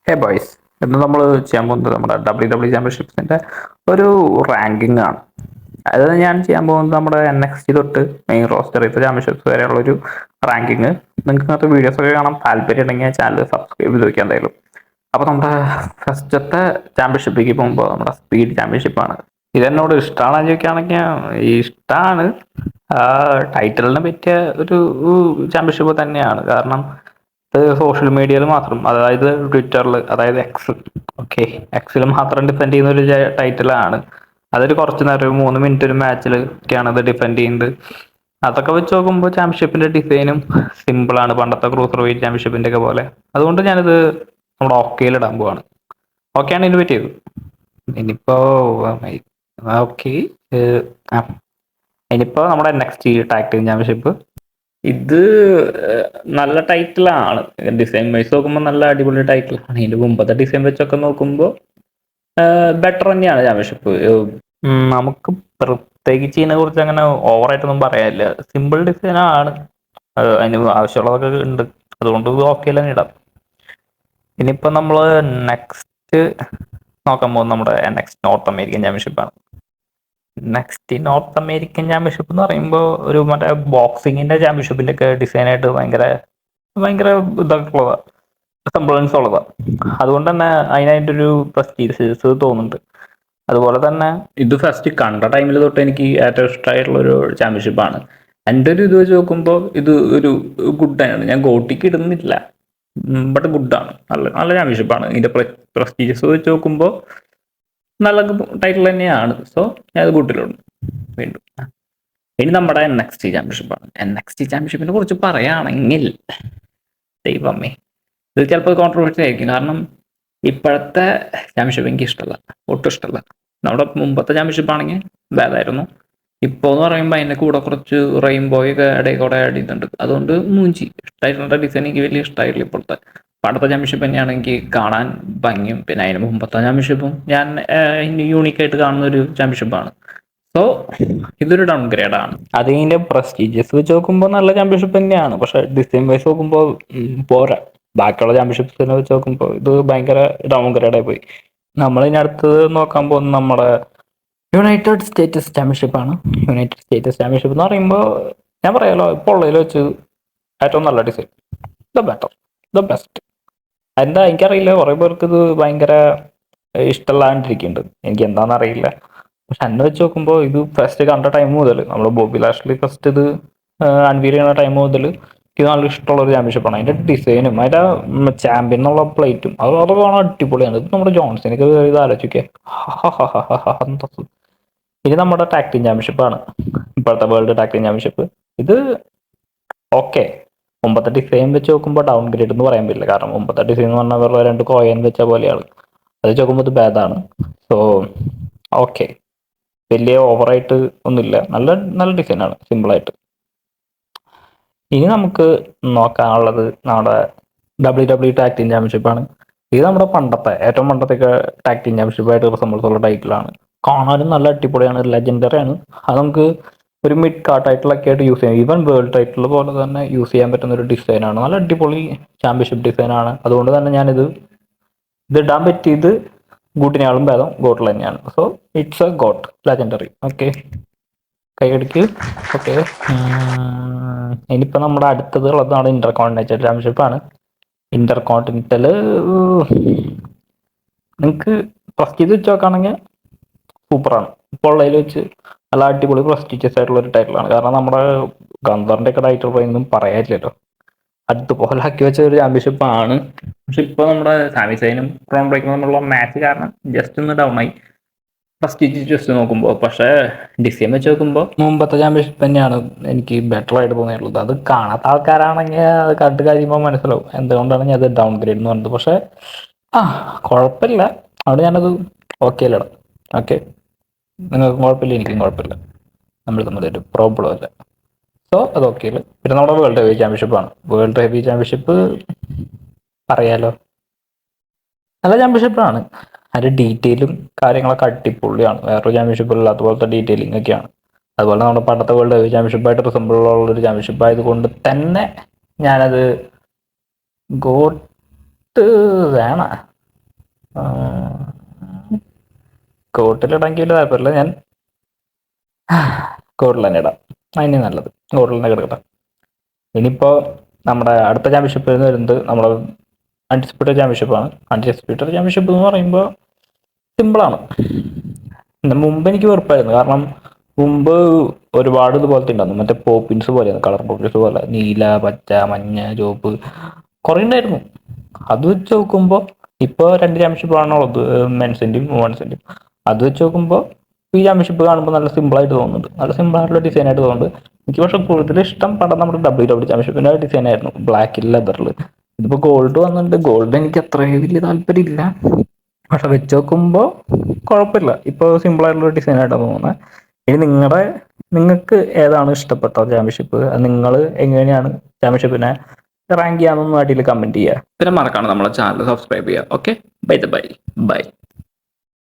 ഹേ boys, ഇന്ന് നമ്മൾ ചെയ്യാൻ പോകുന്നത് നമ്മുടെ ചാമ്പ്യൻഷിപ്സിന്റെ ഒരു റാങ്കിങ് ആണ്. അതായത് ഞാൻ ചെയ്യാൻ പോകുന്നത് നമ്മുടെ NXT തൊട്ട് മെയിൻ റോസ്റ്റർ ഇപ്പോൾ ചാമ്പ്യൻഷിപ്സ് വരെയുള്ള ഒരു റാങ്കിങ്. നിങ്ങൾക്ക് ഇങ്ങനത്തെ വീഡിയോസ് ഒക്കെ കാണാൻ താല്പര്യം ഉണ്ടെങ്കിൽ ചാനൽ സബ്സ്ക്രൈബ് ചെയ്ത് വെക്കാൻ എന്തായാലും. അപ്പോൾ നമ്മുടെ ഫസ്റ്റത്തെ ചാമ്പ്യൻഷിപ്പിലേക്ക് പോകുമ്പോൾ നമ്മുടെ സ്പീഡ് ചാമ്പ്യൻഷിപ്പാണ്. ഇതെന്നോട് ഇഷ്ടമാണെന്ന് ചോദിക്കുകയാണെങ്കിൽ ഇഷ്ടമാണ്. ടൈറ്റിലിനെ പറ്റിയ ഒരു ചാമ്പ്യൻഷിപ്പ് തന്നെയാണ്. കാരണം സോഷ്യൽ മീഡിയയിൽ മാത്രം, അതായത് ട്വിറ്ററിൽ, അതായത് ഓക്കെ, എക്സിൽ മാത്രം ഡിഫെൻഡ് ചെയ്യുന്ന ഒരു ടൈറ്റിലാണ്. അതൊരു കുറച്ച് നേരം, ഒരു 3 മിനിറ്റ് ഒരു മാച്ചിൽ ഒക്കെയാണ് അത് ഡിഫെൻഡ് ചെയ്യുന്നത്. അതൊക്കെ വെച്ച് നോക്കുമ്പോൾ ചാമ്പ്യൻഷിപ്പിന്റെ ഡിസൈനും സിമ്പിളാണ്, പണ്ടത്തെ ക്രൂസർ വെയിറ്റ് ചാമ്പ്യൻഷിപ്പിന്റെ ഒക്കെ പോലെ. അതുകൊണ്ട് ഞാനിത് നമ്മുടെ ഓക്കെയിൽ ഇടാൻ പോവാണ്. ഓക്കെയാണ് ഇൻവൈറ്റ് ചെയ്തത്. ഇനിയിപ്പോ ഓക്കെ, ഇനിയിപ്പോ നമ്മുടെ നെക്സ്റ്റ് ടാഗ് ടീം ചാമ്പ്യൻഷിപ്പ്. ഇത് നല്ല ടൈറ്റിലാണ്. ഡിസൈൻ വൈസ് നോക്കുമ്പോൾ നല്ല അടിപൊളി ടൈറ്റിലാണ്. ഇതിന്റെ മുമ്പത്തെ ഡിസൈൻ വെച്ചൊക്കെ നോക്കുമ്പോൾ ബെറ്റർ തന്നെയാണ് ചാമ്പ്യൻഷിപ്പ്. നമുക്ക് പ്രത്യേകിച്ച് ഇതിനെ കുറിച്ച് അങ്ങനെ ഓവറായിട്ടൊന്നും പറയാനില്ല. സിമ്പിൾ ഡിസൈനാണ്, അതിന് ആവശ്യമുള്ളതൊക്കെ ഉണ്ട്. അതുകൊണ്ട് ഓക്കെ തന്നെ ഇടാം. ഇനിയിപ്പോൾ നമ്മൾ നെക്സ്റ്റ് നോക്കാൻ പോകുന്നത് നമ്മുടെ നെക്സ്റ്റ് നോർത്ത് അമേരിക്കൻ ചാമ്പ്യൻഷിപ്പാണ്. നെക്സ്റ്റ് നോർത്ത് അമേരിക്കൻ ചാമ്പ്യൻഷിപ്പ് എന്ന് പറയുമ്പോൾ ഒരു മറ്റേ ബോക്സിങ്ങിന്റെ ചാമ്പ്യൻഷിപ്പിന്റെ ഒക്കെ ഡിസൈനായിട്ട് ഭയങ്കര ഭയങ്കര ഇതൊക്കെ ഉള്ളതാണ്, സെംബ്ലൻസ് ഉള്ളതാണ്. അതുകൊണ്ട് തന്നെ അതിനായിട്ടൊരു പ്രസ്റ്റീജിയസ് തോന്നുന്നുണ്ട്. അതുപോലെ തന്നെ ഇത് ഫസ്റ്റ് കണ്ട ടൈമിൽ തൊട്ട് എനിക്ക് ഏറ്റവും ഇഷ്ടമായിട്ടുള്ള ഒരു ചാമ്പ്യൻഷിപ്പാണ്. എൻ്റെ ഒരു ഇത് വെച്ച് നോക്കുമ്പോൾ ഇത് ഒരു ഗുഡാണ്. ഞാൻ ഗോട്ടിക്ക് ഇടുന്നില്ല, ബട്ട് ഗുഡാണ്. നല്ല നല്ല ചാമ്പ്യൻഷിപ്പാണ്. ഇതിന്റെ പ്രസ്റ്റീജിയസ് വെച്ച് നോക്കുമ്പോൾ നല്ല ടൈറ്റിൽ തന്നെയാണ്. സോ ഞാൻ അത് കൂട്ടിലുണ്ട്. വീണ്ടും ഇനി നമ്മുടെ NXT ചാമ്പ്യൻഷിപ്പാണ്. NXT ചാമ്പ്യൻഷിപ്പിനെ കുറിച്ച് പറയുകയാണെങ്കിൽ ദൈവമേ, ഇത് ചിലപ്പോൾ കോൺട്രവേഴ്സി ആയിരിക്കും. കാരണം ഇപ്പോഴത്തെ ചാമ്പ്യൻഷിപ്പ് എനിക്ക് ഇഷ്ടമല്ല, ഒട്ടും ഇഷ്ടമല്ല. നമ്മുടെ മുമ്പത്തെ ചാമ്പ്യൻഷിപ്പ് ആണെങ്കിൽ ഭേദമായിരുന്നു. ഇപ്പോൾ എന്ന് പറയുമ്പോൾ അതിൻ്റെ കൂടെ കുറച്ച് റെയിൻബോയൊക്കെ ഇടയിൽ കൂടെ ആഡ് ചെയ്തിട്ടുണ്ട്. അതുകൊണ്ട് മൂഞ്ചി ഇഷ്ടമായിട്ടുള്ള ഡിസൈൻ എനിക്ക് വലിയ ഇഷ്ടമായിട്ടില്ല. ഇപ്പോഴത്തെ പണ്ടത്തെ ചാമ്പ്യൻഷിപ്പ് തന്നെയാണ് എനിക്ക് കാണാൻ ഭംഗിയും. പിന്നെ അതിന് മുമ്പത്തെ ചാമ്പ്യൻഷിപ്പും ഞാൻ യൂണീക്കായിട്ട് കാണുന്ന ഒരു ചാമ്പ്യൻഷിപ്പാണ്. സോ ഇതൊരു ഡൗൺ ഗ്രേഡാണ്. അതിൻ്റെ പ്രസ്റ്റീജിയസ് വെച്ച് നോക്കുമ്പോൾ നല്ല ചാമ്പ്യൻഷിപ്പ് തന്നെയാണ്. പക്ഷെ ഡിസൈൻ വൈസ് നോക്കുമ്പോൾ പോരാ. ബാക്കിയുള്ള ചാമ്പ്യൻഷിപ്സിനെ വെച്ച് നോക്കുമ്പോൾ ഇത് ഭയങ്കര ഡൗൺ ഗ്രേഡായി പോയി. നമ്മളിനി അടുത്തത് നോക്കാൻ പോകുന്നത് നമ്മുടെ യുണൈറ്റഡ് സ്റ്റേറ്റ്സ് ചാമ്പ്യൻഷിപ്പാണ്. യുണൈറ്റഡ് സ്റ്റേറ്റ്സ് ചാമ്പ്യൻഷിപ്പ് എന്ന് പറയുമ്പോൾ ഞാൻ പറയാലോ, ഇപ്പോൾ ഉള്ളതിൽ വെച്ച് ഏറ്റവും നല്ല design, the better, the best. എന്താ എനിക്കറിയില്ല, കുറേ പേർക്ക് ഇത് ഭയങ്കര ഇഷ്ടമല്ലാണ്ടിരിക്കുന്നുണ്ട്. എനിക്ക് എന്താണെന്ന് അറിയില്ല. പക്ഷെ എന്നെ വെച്ച് നോക്കുമ്പോൾ ഇത് ഫസ്റ്റ് കണ്ട ടൈം മുതൽ, നമ്മൾ ബോബി ലാഷ്ലി ഫസ്റ്റ് ഇത് അൺവീൽ ചെയ്യുന്ന ടൈം മുതൽ എനിക്ക് നല്ല ഇഷ്ടമുള്ള ഒരു ചാമ്പ്യൻഷിപ്പാണ്. അതിൻ്റെ ഡിസൈനും അതിൻ്റെ ചാമ്പ്യൻ എന്നുള്ള പ്ലേറ്റും അതൊക്കെ കാണാൻ അടിപൊളിയാണ്. ഇത് നമ്മുടെ ജോൺസനൊക്കെ ഇത് ആലോചിക്കുക. ഇനി നമ്മുടെ ടാഗ് ടീം ചാമ്പ്യൻഷിപ്പാണ്, ഇപ്പോഴത്തെ വേൾഡ് ടാഗ് ടീം ചാമ്പ്യൻഷിപ്പ്. ഇത് ഓക്കെ, മുമ്പത്തെ ഡിസൈൻ വെച്ച് നോക്കുമ്പോൾ ഡൗൺ ഗ്രേഡ് എന്ന് പറയാൻ പറ്റില്ല. കാരണം മുമ്പത്തെ ഡിസൈൻ എന്ന് പറഞ്ഞാൽ വേറെ 2 കോയിൻ വെച്ച പോലെയാണ്. അത് വെച്ച് നോക്കുമ്പോൾ ഇത് ഭേദമാണ്. സോ ഓക്കെ, വലിയ ഓവറായിട്ട് ഒന്നുമില്ല, നല്ല നല്ല ഡിസൈനാണ്, സിമ്പിളായിട്ട്. ഇനി നമുക്ക് നോക്കാനുള്ളത് നമ്മുടെ WWE ടാഗ് ടീം ചാമ്പ്യൻഷിപ്പാണ്. ഇത് നമ്മുടെ ഏറ്റവും പണ്ടത്തെ ടാഗ് ടീം ചാമ്പ്യൻഷിപ്പായിട്ട് റിസംബിൾസ് ഉള്ള ടൈറ്റിലാണ്. കാണാനും നല്ല അടിപൊളിയാണ്, ലെജൻഡറി ആണ്. അത് നമുക്ക് ഒരു മിഡ് കാർഡ് ടൈറ്റിലൊക്കെ ആയിട്ട് യൂസ് ചെയ്യാം. ഈവൻ വേൾഡ് ടൈറ്റിൽ പോലെ തന്നെ യൂസ് ചെയ്യാൻ പറ്റുന്ന ഒരു ഡിസൈനാണ്. നല്ല അടിപൊളി ചാമ്പ്യൻഷിപ്പ് ഡിസൈനാണ്. അതുകൊണ്ട് തന്നെ ഞാനിത് ഇടാൻ പറ്റിയത് ഗൂട്ടിനാളും ഭേദം ഗോട്ടിൽ തന്നെയാണ്. So it's a goat, legendary. Okay, കൈയടിക്ക്. ഓക്കെ, ഇനിയിപ്പോൾ നമ്മുടെ അടുത്തത് ഉള്ളതാണ് ഇന്റർ കോണ്ടിനെന്റൽ ചാമ്പ്യൻഷിപ്പാണ്. ഇന്റർ കോണ്ടിനെന്റൽ നിങ്ങൾക്ക് ഫസ്റ്റ് ഇത് വെച്ച് നോക്കുകയാണെങ്കിൽ സൂപ്പറാണ്. ഇപ്പോൾ ഉള്ളതിൽ വെച്ച് നല്ല അടിപൊളി പ്രസ്റ്റീജിയസ് ആയിട്ടുള്ള ഒരു ടൈറ്റിലാണ്. കാരണം നമ്മുടെ ഗന്ധറിന്റെ ഒക്കെ ടൈറ്റിൽ ഒന്നും പറയാനില്ലല്ലോ, അതുപോലെ ആക്കി വെച്ച ഒരു ചാമ്പ്യൻഷിപ്പാണ്. പക്ഷെ ഇപ്പോൾ നമ്മുടെ സാമിസൈനും ക്രോൺ ബ്രേക്കും തമ്മിലുള്ള മാച്ച് കാരണം ജസ്റ്റ് ഒന്ന് ഡൗൺ ആയി പ്രസ്റ്റീജിയസ് ജസ്റ്റ് നോക്കുമ്പോൾ. പക്ഷേ ഡിസൈൻ വെച്ച് നോക്കുമ്പോൾ മുമ്പത്തെ ചാമ്പ്യൻഷിപ്പ് തന്നെയാണ് എനിക്ക് ബെറ്റർ ആയിട്ട് തോന്നിയിട്ടുള്ളത്. അത് കാണാത്ത ആൾക്കാരാണെങ്കിൽ അത് കണ്ടു കഴിയുമ്പോൾ മനസ്സിലാവും എന്തുകൊണ്ടാണ് ഞാൻ അത് ഡൗൺ ഗ്രേഡ് എന്ന് പറഞ്ഞത്. പക്ഷേ കുഴപ്പമില്ല, അവിടെ ഞാനത് ഓക്കെ അല്ലടാ. ഓക്കെ, നിങ്ങൾക്ക് കുഴപ്പമില്ല, എനിക്കും കുഴപ്പമില്ല, നമ്മൾ തമ്മിലൊരു പ്രോബ്ലം അല്ല. സോ അത് ഓക്കെ അല്ല. പിന്നെ നമ്മുടെ വേൾഡ് ഹെവി ചാമ്പ്യൻഷിപ്പാണ്. വേൾഡ് ഹെവി ചാമ്പ്യൻഷിപ്പ് പറയാലോ, നല്ല ചാമ്പ്യൻഷിപ്പാണ്. അതിൻ്റെ ഡീറ്റെയിലും കാര്യങ്ങളൊക്കെ അടിപൊളിയാണ്. വേറൊരു ചാമ്പ്യൻഷിപ്പിൽ അതുപോലത്തെ ഡീറ്റെയിലിംഗ് ഒക്കെയാണ്. അതുപോലെ നമ്മുടെ പണ്ടത്തെ വേൾഡ് ഹെവി ചാമ്പ്യൻഷിപ്പായിട്ട് റിസംബിളുള്ളൊരു ചാമ്പ്യൻഷിപ്പ് ആയതുകൊണ്ട് തന്നെ ഞാനത് ഗോട്ട് വേണം. കോട്ടിലിടാൻ വലിയ താല്പര്യമില്ല. ഞാൻ കോട്ടിൽ തന്നെ ഇടാം. അതിന് നല്ലത് കോട്ടിൽ തന്നെ കിടക്കട്ടെ. ഇനിയിപ്പോൾ നമ്മുടെ അടുത്ത ചാമ്പ്യൻഷിപ്പ് വരുന്നത് നമ്മുടെ അൺഡിസ്പ്യൂട്ടഡ് ചാമ്പ്യൻഷിപ്പാണ്. അൺഡിസ്പ്യൂട്ടഡ് ചാമ്പ്യൻഷിപ്പ് എന്ന് പറയുമ്പോൾ സിമ്പിളാണ്. മുമ്പ് എനിക്ക് വെറുപ്പായിരുന്നു. കാരണം മുമ്പ് ഒരുപാട് ഇതുപോലത്തെ ഉണ്ടായിരുന്നു. മറ്റേ പോപ്പിൻസ് പോലെയാണ്, കളർ പോപ്പിൻസ് പോലെ നീല, പച്ച, മഞ്ഞ, ചുവപ്പ് കുറേ ഉണ്ടായിരുന്നു. അത് വെച്ച് നോക്കുമ്പോൾ ഇപ്പോൾ 2 ചാമ്പ്യൻഷിപ്പാണോ ഉള്ളത്, മെൻസിൻ്റെയും വുമൺസിൻ്റെയും. അത് വെച്ച് നോക്കുമ്പോൾ ഈ ചാമ്പ്യൻഷിപ്പ് കാണുമ്പോൾ നല്ല സിമ്പിളായിട്ട് തോന്നുന്നുണ്ട്. നല്ല സിമ്പിളായിട്ടുള്ള ഡിസൈനായിട്ട് തോന്നുന്നുണ്ട് എനിക്ക്. പക്ഷെ കൂടുതൽ ഇഷ്ടം പടം നമ്മുടെ WWE ചാമ്പ്യൻഷിപ്പിൻ്റെ ഡിസൈനായിരുന്നു, ബ്ലാക്കിൽ ലെതറിൽ. ഇതിപ്പോൾ ഗോൾഡ് വന്നിട്ടുണ്ട്. ഗോൾഡ് എനിക്ക് അത്ര വലിയ താല്പര്യമില്ല, പക്ഷെ വെച്ച് നോക്കുമ്പോൾ കുഴപ്പമില്ല. ഇപ്പോൾ സിമ്പിളായിട്ടുള്ള ഡിസൈനായിട്ടാണ് തോന്നുന്നത്. ഇനി നിങ്ങൾക്ക് ഏതാണ് ഇഷ്ടപ്പെട്ട ചാമ്പ്യൻഷിപ്പ്? നിങ്ങൾ എങ്ങനെയാണ് ചാമ്പ്യൻഷിപ്പിനെ റാങ്ക് ചെയ്യാമെന്നൊന്നും അടിയിൽ കമൻറ്റ് ചെയ്യുക. പിന്നെ മറക്കാണ് നമ്മളെ ചാനൽ സബ്സ്ക്രൈബ് ചെയ്യുക. Okay, by.